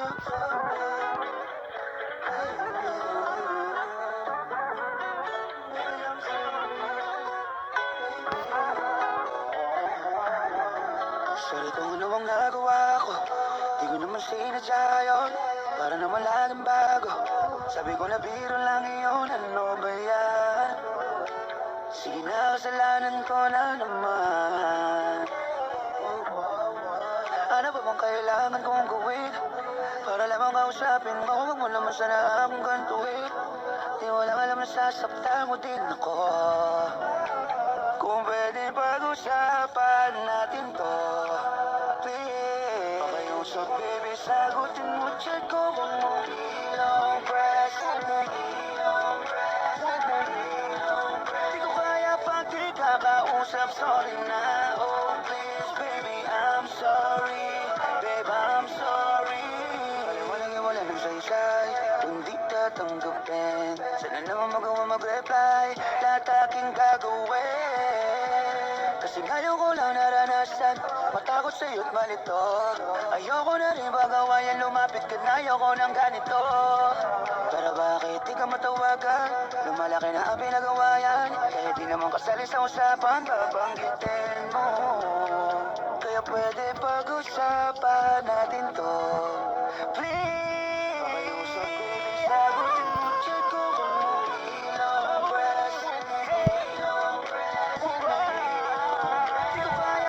Sorry kung ano ang nagawa ko, di ko naman sinadya yun. Para naman laging bago, sabi ko na biro lang yun. Ano ba yan? Sige na, kasalanan ko na naman. Ano ba bang kailangan kong gawin para lamang kausapin mo? Huwag mo naman sana akong gantuin. Di mo lang alam na sasaktan mo din ako. Kung pwede pag-usapan natin to, please. Pakiusap baby, sagutin mo chat ko kung ilong press. Di ko kaya pag di kakausap, sorry na. Oh please baby, I'm sorry. Babe, I'm sorry. Walang wala nang saysay, hindi tatanggapin. Sana naman magawa mag-reply, lahat aking gagawin. Kasi ngayon ko lang naranasan, matakot sa'yo't malito. Ayoko na rin bagawayan, lumapit ka na, ayoko ng ganito. Pero bakit di ka matawagan? Lumalaki na ang pinagawayan, kahit di naman kasali sa usapan, babanggitin mo. Kaya pwede pag-usapan natin to.